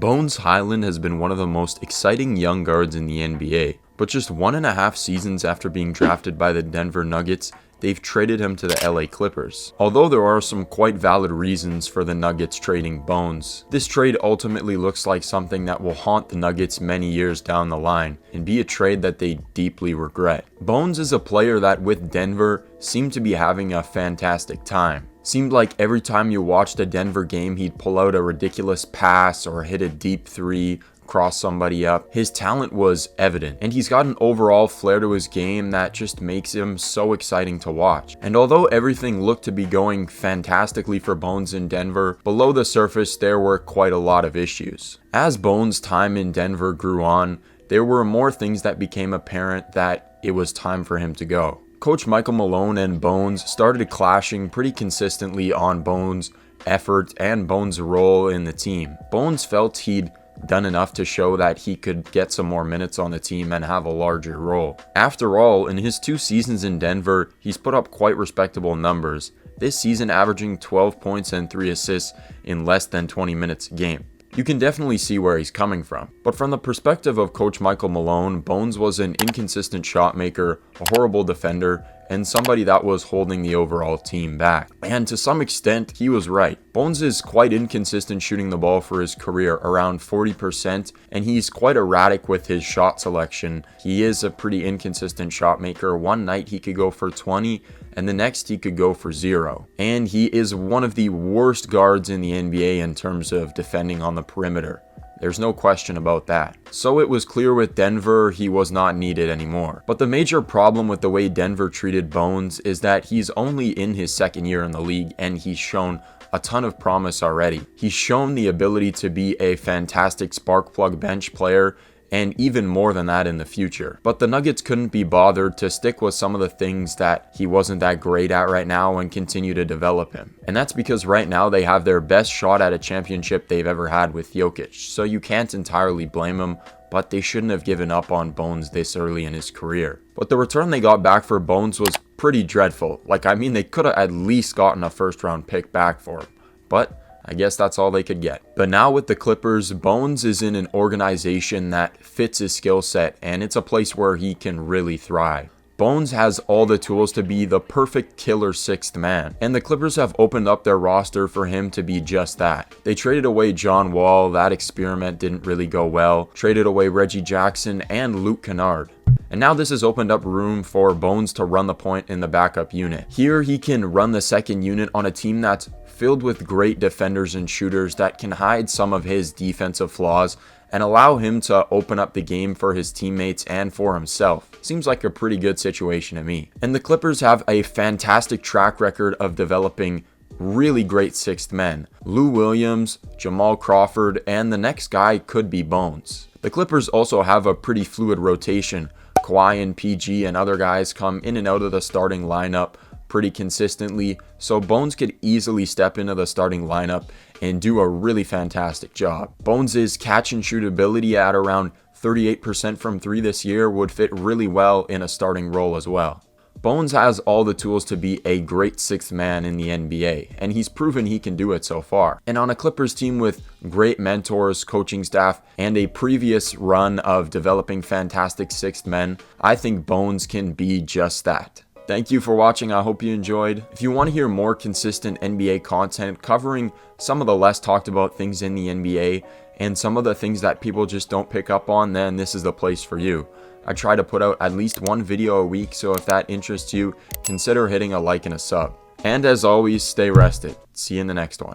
Bones Hyland has been one of the most exciting young guards in the NBA, but just 1.5 seasons after being drafted by the Denver Nuggets, they've traded him to the LA Clippers. Although there are some quite valid reasons for the Nuggets trading Bones, this trade ultimately looks like something that will haunt the Nuggets many years down the line and be a trade that they deeply regret. Bones is a player that with Denver seemed to be having a fantastic time. Seemed like every time you watched a Denver game, he'd pull out a ridiculous pass or hit a deep three, cross somebody up. His talent was evident, and he's got an overall flair to his game that just makes him so exciting to watch. And although everything looked to be going fantastically for Bones in Denver, below the surface there were quite a lot of issues. As Bones' time in Denver grew on, there were more things that became apparent that it was time for him to go. Coach Michael Malone and Bones started clashing pretty consistently on Bones' effort and Bones' role in the team. Bones felt he'd done enough to show that he could get some more minutes on the team and have a larger role. After all, in his 2 seasons in Denver, he's put up quite respectable numbers, this season averaging 12 points and 3 assists in less than 20 minutes a game. You can definitely see where he's coming from. But from the perspective of Coach Michael Malone, Bones was an inconsistent shot maker, a horrible defender, and somebody that was holding the overall team back. And to some extent, he was right. Bones is quite inconsistent shooting the ball for his career, around 40%, and he's quite erratic with his shot selection. He is a pretty inconsistent shot maker. One night he could go for 20, and the next he could go for 0. And he is one of the worst guards in the NBA in terms of defending on the perimeter. There's no question about that. So it was clear with Denver he was not needed anymore. But the major problem with the way Denver treated Bones is that he's only in his 2nd year in the league and he's shown a ton of promise already. He's shown the ability to be a fantastic spark plug bench player and even more than that in the future. But the Nuggets couldn't be bothered to stick with some of the things that he wasn't that great at right now and continue to develop him. And that's because right now they have their best shot at a championship they've ever had with Jokic, so you can't entirely blame him, but they shouldn't have given up on Bones this early in his career. But the return they got back for Bones was pretty dreadful. They could have at least gotten a 1st round pick back for him. But I guess that's all they could get. But now with the Clippers, Bones is in an organization that fits his skill set, and it's a place where he can really thrive. Bones has all the tools to be the perfect killer 6th man, and the Clippers have opened up their roster for him to be just that. They traded away John Wall, that experiment didn't really go well, traded away Reggie Jackson and Luke Kennard. And now this has opened up room for Bones to run the point in the backup unit. Here he can run the 2nd unit on a team that's filled with great defenders and shooters that can hide some of his defensive flaws and allow him to open up the game for his teammates and for himself. Seems like a pretty good situation to me. And the Clippers have a fantastic track record of developing really great 6th men. Lou Williams, Jamal Crawford, and the next guy could be Bones. The Clippers also have a pretty fluid rotation. Kawhi and PG and other guys come in and out of the starting lineup pretty consistently, so Bones could easily step into the starting lineup and do a really fantastic job. Bones' catch and shoot ability at around 38% from 3 this year would fit really well in a starting role as well. Bones has all the tools to be a great 6th man in the NBA, and he's proven he can do it so far. And on a Clippers team with great mentors, coaching staff, and a previous run of developing fantastic 6th men, I think Bones can be just that. Thank you for watching. I hope you enjoyed. If you want to hear more consistent NBA content covering some of the less talked about things in the NBA and some of the things that people just don't pick up on, then this is the place for you. I try to put out at least 1 video a week, so if that interests you, consider hitting a like and a sub. And as always, stay rested. See you in the next one.